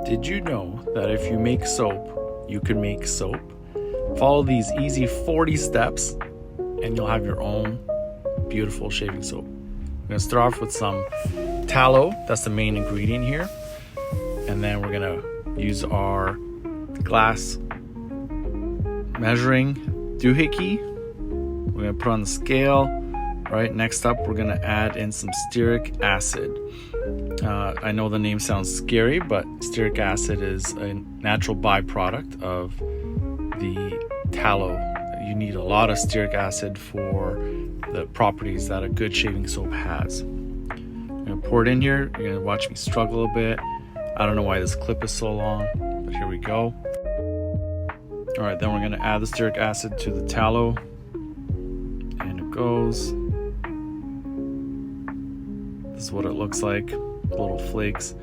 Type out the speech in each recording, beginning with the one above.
Did you know that if you make soap, you can make soap? Follow these easy 40 steps and you'll have your own beautiful shaving soap. We're gonna start off with some tallow, that's the main ingredient here. And then we're gonna use our glass measuring doohickey. We're gonna put on the scale. Right, next up we're gonna add in some stearic acid. I know the name sounds scary, but stearic acid is a natural byproduct of the tallow. You need a lot of stearic acid for the properties that a good shaving soap has. I'm gonna pour it in here. You're gonna watch me struggle a bit. I don't know why this clip is so long, but here we go. All right, then we're gonna add the stearic acid to the tallow, and it goes. This is what it looks like, little flakes.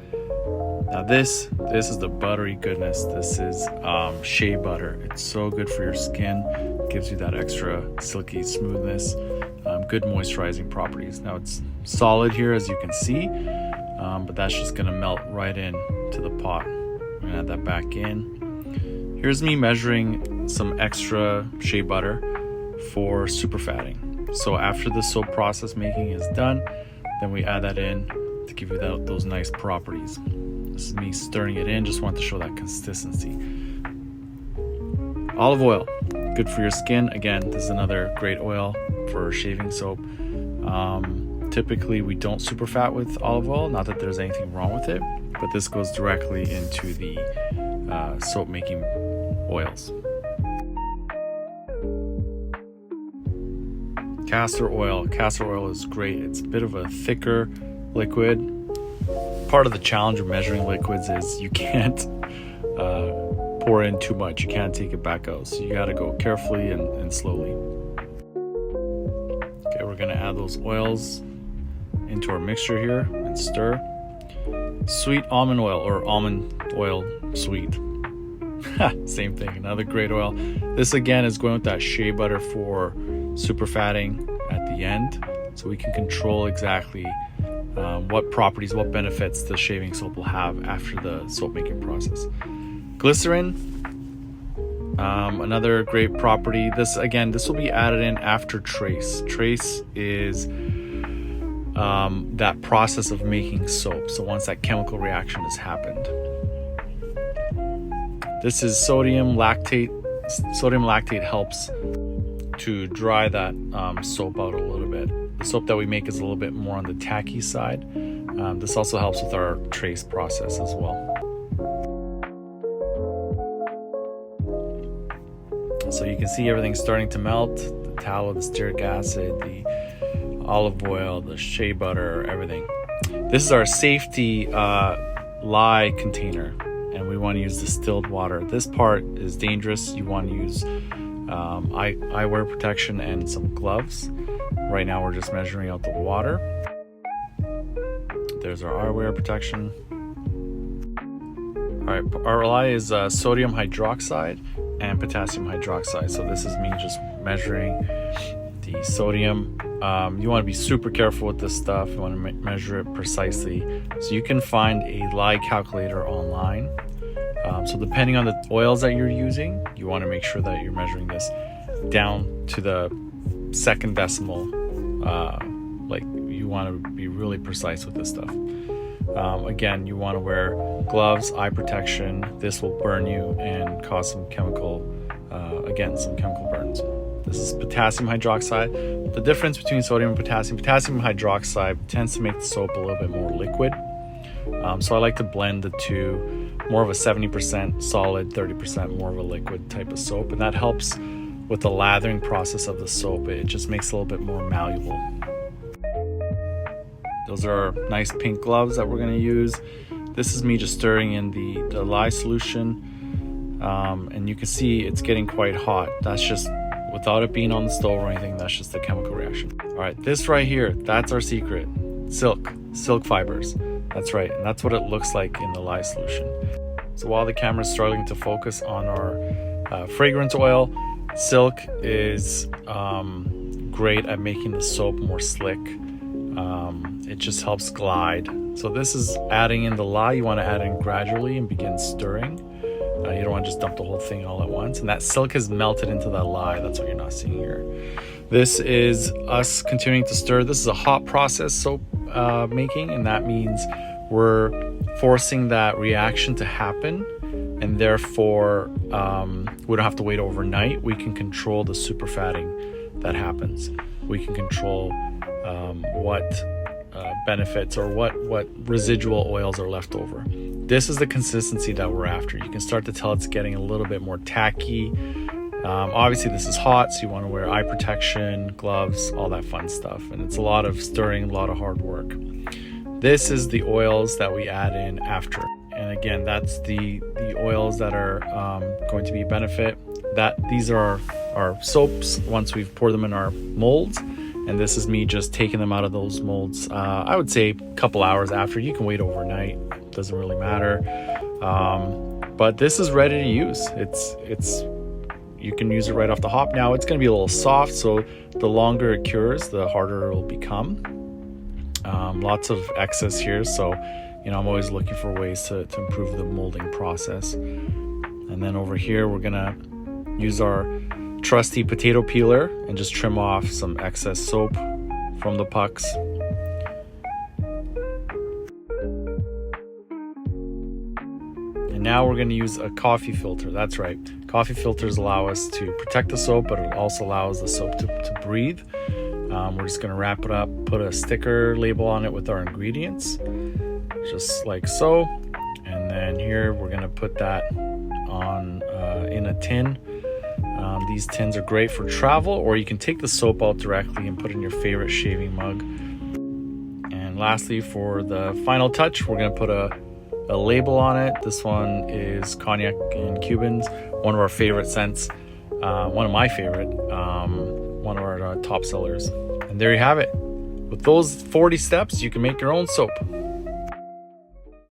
Now this is the buttery goodness. This is shea butter. It's so good for your skin. It gives you that extra silky smoothness, good moisturizing properties. Now it's solid here, as you can see, but that's just gonna melt right in to the pot. I'm gonna add that back in. Here's me measuring some extra shea butter for super fatting. So after the soap process making is done, then we add that in to give you those nice properties. This is me stirring it in, just want to show that consistency. Olive oil, good for your skin. Again, this is another great oil for shaving soap. Typically we don't super fat with olive oil, not that there's anything wrong with it, but this goes directly into the soap making oils. Castor oil. Castor oil is great. It's a bit of a thicker liquid. Part of the challenge of measuring liquids is you can't pour in too much. You can't take it back out. So you got to go carefully and slowly. Okay, we're going to add those oils into our mixture here and stir. Sweet almond oil, or almond oil sweet. Same thing, another great oil. This again is going with that shea butter for super fatting at the end, so we can control exactly what properties, what benefits the shaving soap will have after the soap making process. Glycerin, another great property. This will be added in after trace. Trace is that process of making soap, so once that chemical reaction has happened. This is sodium lactate. Sodium lactate helps to dry that soap out a little bit. The soap that we make is a little bit more on the tacky side. This also helps with our trace process as well. So you can see everything starting to melt. The tallow, the stearic acid, the olive oil, the shea butter, everything. This is our safety lye container, and we want to use distilled water. This part is dangerous. You want to use eyewear protection and some gloves. Right now we're just measuring out the water. There's our eyewear protection. All right, our lye is sodium hydroxide and potassium hydroxide. So this is me just measuring the sodium. You want to be super careful with this stuff. You want to measure it precisely. So you can find a lye calculator online. So depending on the oils that you're using, you want to make sure that you're measuring this down to the second decimal. Like you want to be really precise with this stuff. Again, you want to wear gloves, eye protection. This will burn you and cause some chemical burns. This is potassium hydroxide. The difference between sodium and potassium hydroxide tends to make the soap a little bit more liquid. So I like to blend the two, more of a 70% solid, 30% more of a liquid type of soap, and that helps with the lathering process of the soap. It just makes it a little bit more malleable. Those are our nice pink gloves that we're going to use. This is me just stirring in the lye solution, and you can see it's getting quite hot. That's just without it being on the stove or anything. That's just the chemical reaction. All right, this right here, that's our secret. Silk fibers. That's right, and that's what it looks like in the lye solution. So while the camera is struggling to focus on our fragrance oil, silk is great at making the soap more slick. It just helps glide So this is adding in the lye. You want to add in gradually and begin stirring. You don't want to just dump the whole thing all at once. And that silk has melted into that lye. That's what you're not seeing here. This is us continuing to stir. This is a hot process soap making, and that means we're forcing that reaction to happen, and therefore we don't have to wait overnight. We can control the super fatting that happens. We can control what benefits or what residual oils are left over. This is the consistency that we're after. You can start to tell it's getting a little bit more tacky. Obviously this is hot, so you want to wear eye protection, gloves, all that fun stuff. And it's a lot of stirring, a lot of hard work. This is the oils that we add in after. And again, that's the oils that are going to be a benefit. These are our soaps once we've poured them in our molds. And this is me just taking them out of those molds. I would say a couple hours after. You can wait overnight, doesn't really matter. But this is ready to use. You can use it right off the hop. Now it's going to be a little soft, so the longer it cures, the harder it will become. Lots of excess here, so I'm always looking for ways to improve the molding process. And then over here, we're gonna use our trusty potato peeler and just trim off some excess soap from the pucks. And now we're going to use a coffee filter. That's right. Coffee filters allow us to protect the soap, but it also allows the soap to breathe. We're just going to wrap it up, put a sticker label on it with our ingredients, just like so. And then here we're going to put that on in a tin. These tins are great for travel, or you can take the soap out directly and put it in your favorite shaving mug. And lastly, for the final touch, we're going to put a label on it. This one is Cognac and Cubans, one of our favorite scents, one of my favorite, one of our top sellers. And there you have it. With those 40 steps, you can make your own soap.